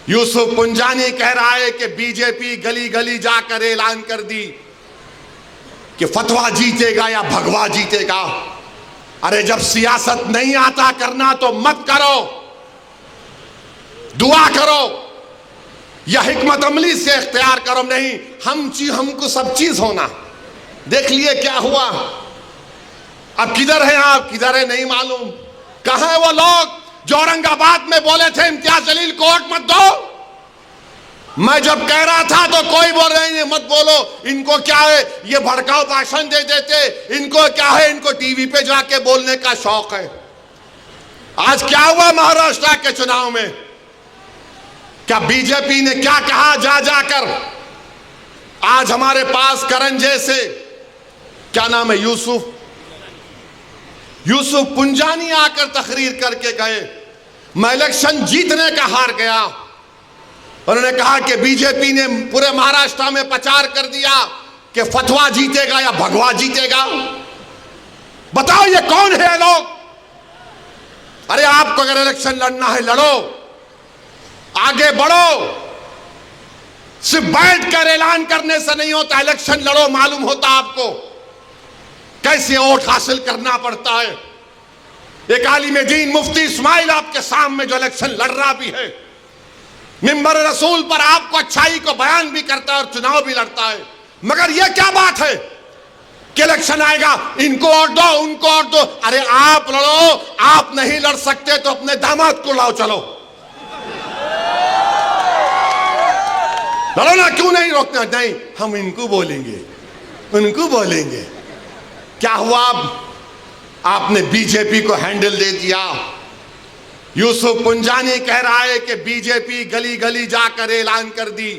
यूसुफ पुंजानी कह रहा है कि बीजेपी गली गली जाकर ऐलान कर दी कि फतवा जीतेगा या भगवा जीतेगा। अरे जब सियासत नहीं आता करना तो मत करो, दुआ करो या हिकमत अमली से इख्तियार करो। नहीं, हमको सब चीज होना। देख लिए क्या हुआ। अब किधर है आप, किधर है नहीं मालूम। कहां है वो लोग जो औरंगाबाद में बोले थे इम्तियाज जलील को वोट मत दो। मैं जब कह रहा था तो कोई बोल रहे हैं मत बोलो, इनको क्या है, ये भड़काऊ भाषण दे देते, इनको क्या है, इनको टीवी पे जाके बोलने का शौक है। आज क्या हुआ महाराष्ट्र के चुनाव में, क्या बीजेपी ने क्या कहा जा जाकर। आज हमारे पास करण जैसे, क्या नाम है, यूसुफ पुंजानी आकर तकरीर करके गए, मैं इलेक्शन जीतने का हार गया। उन्होंने कहा कि बीजेपी ने पूरे महाराष्ट्र में प्रचार कर दिया कि फतवा जीतेगा या भगवा जीतेगा। बताओ ये कौन है लोग। अरे आपको अगर इलेक्शन लड़ना है लड़ो, आगे बढ़ो, सिर्फ बैठकर ऐलान करने से नहीं होता। इलेक्शन लड़ो, मालूम होता आपको कैसे वोट हासिल करना पड़ता है। एक आलिम दीन मुफ्ती इस्माइल आपके सामने जो इलेक्शन लड़ रहा भी है, मिंबर रसूल पर आपको अच्छाई को बयान भी करता है और चुनाव भी लड़ता है। मगर यह क्या बात है कि इलेक्शन आएगा इनको वोट दो, उनको वोट दो। अरे आप लड़ो, आप नहीं लड़ सकते तो अपने दामाद को लाओ, चलो लड़ो ना, क्यों नहीं रोकना। नहीं, हम इनको बोलेंगे, उनको बोलेंगे। क्या हुआ, आपने बीजेपी को हैंडल दे दिया। यूसुफ पुंजानी कह रहा है कि बीजेपी गली गली जाकर ऐलान कर दी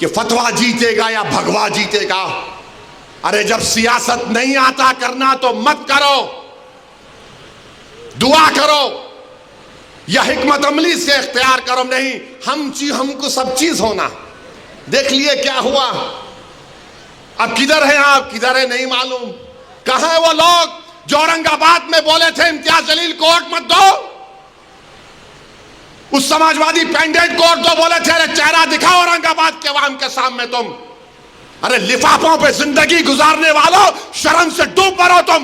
कि फतवा जीतेगा या भगवा जीतेगा। अरे जब सियासत नहीं आता करना तो मत करो, दुआ करो या हिकमत अमली से इख्तियार करो। नहीं, हमको सब चीज होना। देख लिए क्या हुआ। अब किधर है आप, किधर है नहीं मालूम। कहां है वो लोग जो औरंगाबाद में बोले थे इम्तियाज जलील को वोट मत दो। उस समाजवादी पैंडेट को वोट दो बोले थे। अरे चेहरा दिखाओ औरंगाबाद के अवाम के सामने तुम। अरे लिफाफों पे जिंदगी गुजारने वालों, शर्म से डूब मरो तुम।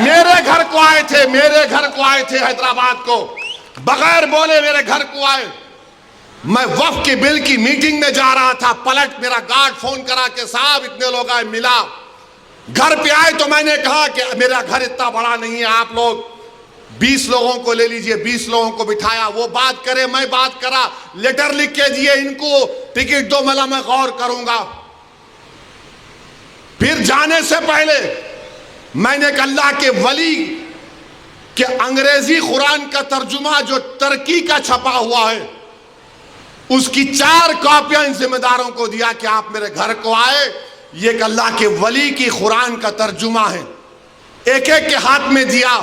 मेरे घर को आए थे, मेरे घर को आए थे हैदराबाद को, बगैर बोले मेरे घर को आए। मैं वक्फ की बिल की मीटिंग में जा रहा था, पलट मेरा गार्ड फोन करा के साहब इतने लोग आए, मिला। घर पे आए तो मैंने कहा कि मेरा घर इतना बड़ा नहीं है, आप लोग 20 लोगों को ले लीजिए। 20 लोगों को बिठाया, वो बात करे, मैं बात करा, लेटर लिख के दिए, इनको टिकट दो, मला मैं गौर करूंगा। फिर जाने से पहले मैंने अल्लाह के वली के अंग्रेजी कुरान का तर्जुमा जो तुर्की का छपा हुआ है, उसकी 4 कॉपियां इन जिम्मेदारों को दिया कि आप मेरे घर को आए, ये अल्लाह के वली की कुरान का तर्जुमा है। एक एक के हाथ में दिया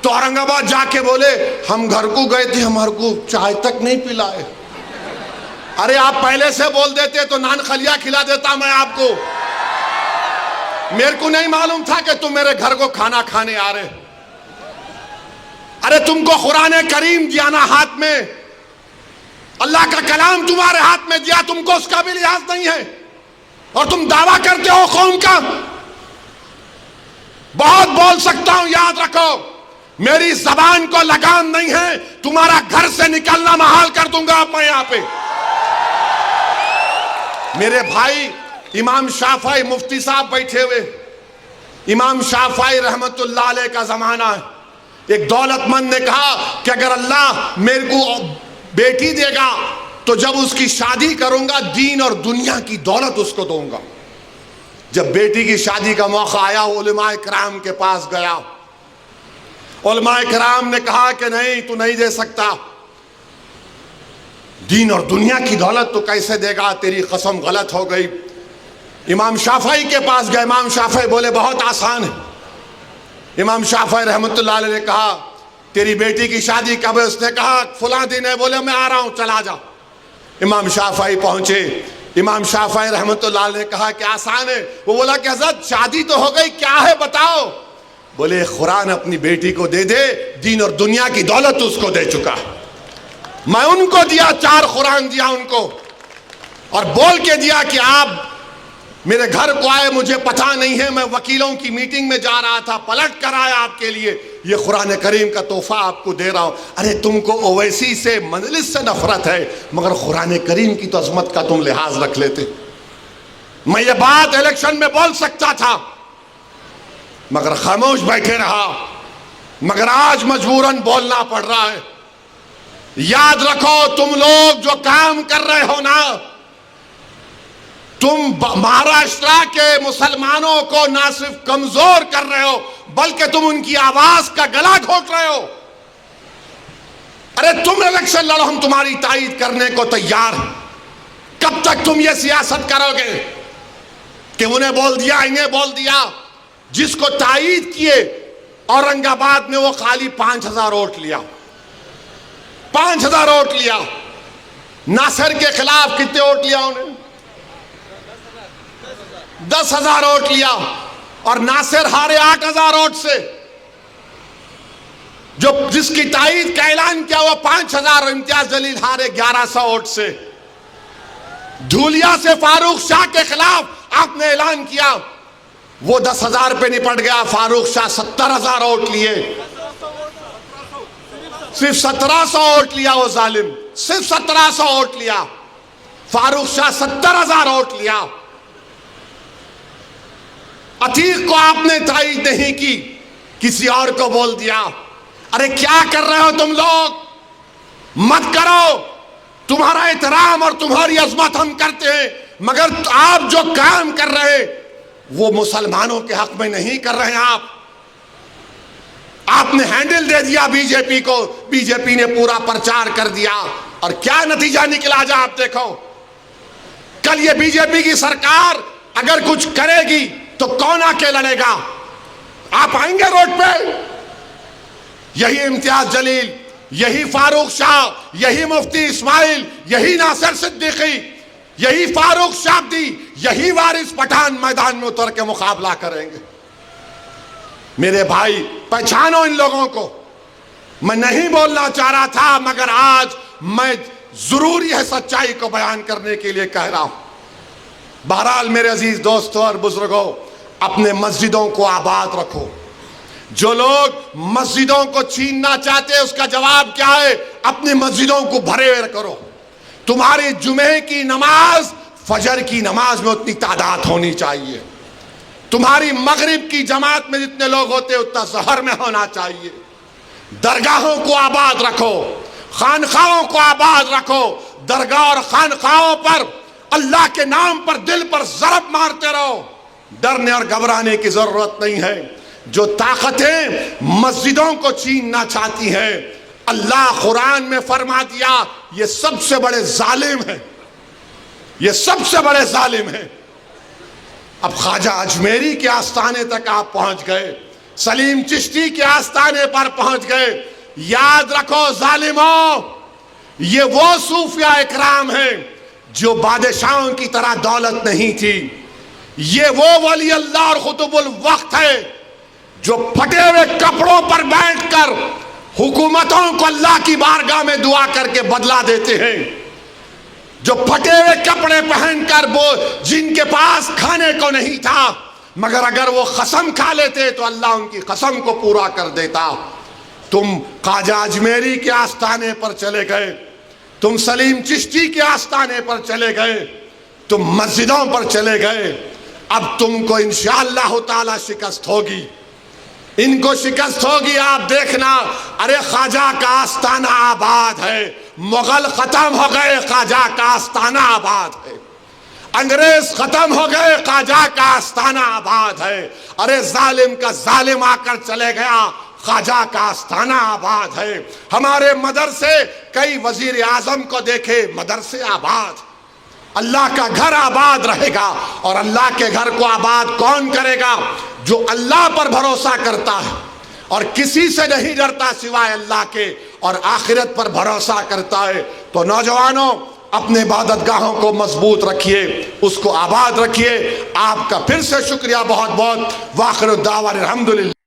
तो औरंगाबाद जाके बोले हम घर को गए थे, हमारे को चाय तक नहीं पिलाए। अरे आप पहले से बोल देते तो नान खलिया खिला देता मैं आपको। मेरे को नहीं मालूम था कि तुम मेरे घर को खाना खाने आ रहे। अरे तुमको कुरान करीम दिया ना हाथ में, अल्लाह का कलाम तुम्हारे हाथ में दिया, तुमको उसका भी लिहाज नहीं है और तुम दावा करते हो कौम का। बहुत बोल सकता हूं, याद रखो मेरी जबान को लगाम नहीं है, तुम्हारा घर से निकलना महाल कर दूंगा मैं यहां पे। मेरे भाई इमाम शाफई मुफ्ती साहब बैठे हुए, इमाम शाफई रहमतुल्लाह अलैह का जमाना है। एक दौलतमंद ने कहा कि अगर अल्लाह मेरे को बेटी देगा तो जब उसकी शादी करूंगा दीन और दुनिया की दौलत उसको दूंगा। जब बेटी की शादी का मौका आया, उलमाए किराम के पास गया, उलमाए किराम ने कहा कि नहीं तू नहीं दे सकता, दीन और दुनिया की दौलत तो कैसे देगा, तेरी कसम गलत हो गई। इमाम शाफई के पास गए, इमाम शाफई बोले बहुत आसान है। इमाम शाफई रहमतुल्लाह अलैह ने कहा तेरी बेटी की शादी कब है? उसने कहा फुला दिन है। बोले मैं आ रहा हूं, चला जा। इमाम शाफई पहुंचे, इमाम शाफई रहमतुल्लाह अलैह ने कहा कि आसान है। वो बोला कि हज़रत शादी तो हो गई, क्या है बताओ। बोले कुरान अपनी बेटी को दे दे, दीन और दुनिया की दौलत उसको दे चुका है। मैं उनको दिया, 4 कुरान दिया उनको, और बोल के दिया कि आप मेरे घर को आए, मुझे पता नहीं है, मैं वकीलों की मीटिंग में जा रहा था, पलट कर आया आपके लिए, ये कुरान करीम का तोहफा आपको दे रहा हूं। अरे तुमको ओवैसी से, मजलिस से नफरत है, मगर कुरान करीम की तो अजमत का तुम लिहाज रख लेते। मैं ये बात इलेक्शन में बोल सकता था मगर खामोश बैठे रहा, मगर आज मजबूरन बोलना पड़ रहा है। याद रखो, तुम लोग जो काम कर रहे हो ना, तुम महाराष्ट्र के मुसलमानों को ना सिर्फ कमजोर कर रहे हो, बल्कि तुम उनकी आवाज का गला घोट रहे हो। अरे तुम इलेक्शन लड़ो, हम तुम्हारी तायीद करने को तैयार हैं। कब तक तुम ये सियासत करोगे कि उन्हें बोल दिया, इन्हें बोल दिया? जिसको तायीद किए औरंगाबाद में वो खाली 5000 वोट लिया, 5000 वोट लिया। नासिर के खिलाफ कितने वोट लिया उन्हें? 10,000 वोट लिया, और नासिर हारे 8,000 वोट से। जो जिसकी तायीद का ऐलान किया हुआ 5,000, इम्तियाज जलील हारे 1100 वोट से। धूलिया से फारूक शाह के खिलाफ आपने ऐलान किया, वो 10,000 पे निपट गया। फारूक शाह 70,000 वोट लिए, सिर्फ 1700 वोट लिया वो जालिम, सिर्फ 1700 वोट लिया। फारूक शाह 70,000 वोट लिया। अतीक को आपने तायीद नहीं की, किसी और को बोल दिया। अरे क्या कर रहे हो तुम लोग? मत करो। तुम्हारा एहतराम और तुम्हारी अजमत हम करते हैं, मगर आप जो काम कर रहे हैं वो मुसलमानों के हक में नहीं कर रहे हैं। आपने हैंडल दे दिया बीजेपी को, बीजेपी ने पूरा प्रचार कर दिया, और क्या नतीजा निकला जा आप देखो। कल ये बीजेपी की सरकार अगर कुछ करेगी तो कौन आके लड़ेगा? आप आएंगे रोड पे? यही इम्तियाज जलील, यही फारूक शाह, यही मुफ्ती इस्माइल, यही नासिर सिद्दीकी, यही फारूक शाब्दी, यही वारिस पठान मैदान में उतर के मुकाबला करेंगे। मेरे भाई, पहचानो इन लोगों को। मैं नहीं बोलना चाह रहा था, मगर आज मैं जरूरी है सच्चाई को बयान करने के लिए कह रहा हूं। बहरहाल मेरे अजीज दोस्तों और बुजुर्गों, अपने मस्जिदों को आबाद रखो। जो लोग मस्जिदों को छीनना चाहते हैं, उसका जवाब क्या है? अपनी मस्जिदों को भरे करो। तुम्हारी जुमे की नमाज फजर की नमाज में उतनी तादाद होनी चाहिए। तुम्हारी मगरिब की जमात में जितने लोग होते हैं उतना सहर में होना चाहिए। दरगाहों को आबाद रखो, खानखाओं को आबाद रखो। दरगाह और खानखाओं पर अल्लाह के नाम पर दिल पर ज़रब मारते रहो। डरने और घबराने की जरूरत नहीं है। जो ताकतें मस्जिदों को छीनना चाहती हैं, अल्लाह कुरान में फरमा दिया, ये सबसे बड़े जालिम हैं, ये सबसे बड़े जालिम हैं। अब ख्वाजा अजमेरी के आस्थाने तक आप पहुंच गए, सलीम चिश्ती के आस्थाने पर पहुंच गए। याद रखो जालिमों, ये वो सूफिया इकराम हैं जो बादशाहों की तरह दौलत नहीं थी। ये वो वली अल्लाह और खुतुबुल वक्त है जो फटे हुए कपड़ों पर बैठकर हुकूमतों को अल्लाह की बारगाह में दुआ करके बदला देते हैं। जो फटे हुए कपड़े पहनकर, वो जिनके पास खाने को नहीं था, मगर अगर वो कसम खा लेते तो अल्लाह उनकी कसम को पूरा कर देता। तुम ख्वाजा अजमेरी के आस्थाने पर चले गए, तुम सलीम चिश्ती के आस्थाने पर चले गए, तुम मस्जिदों पर चले गए। अब तुमको इंशाअल्लाह ताला शिकस्त होगी, इनको शिकस्त होगी, आप देखना। अरे ख्वाजा का आस्थाना आबाद है, मुगल खत्म हो गए, ख्वाजा का आस्थाना आबाद है। अंग्रेज खत्म हो गए, ख्वाजा का आस्थाना आबाद है। अरे जालिम का जालिम आकर चले गया, ख्वाजा का आस्थाना आबाद है। हमारे मदरसे, कई वजीर आजम को देखे, मदरसे आबाद। अल्लाह का घर आबाद रहेगा, और अल्लाह के घर को आबाद कौन करेगा? जो अल्लाह पर भरोसा करता है और किसी से नहीं डरता सिवाय अल्लाह के, और आखिरत पर भरोसा करता है। तो नौजवानों, अपने इबादतगाहों को मजबूत रखिए, उसको आबाद रखिए। आपका फिर से शुक्रिया बहुत बहुत। वाखिर दावा अल्हम्दुलिल्लाह।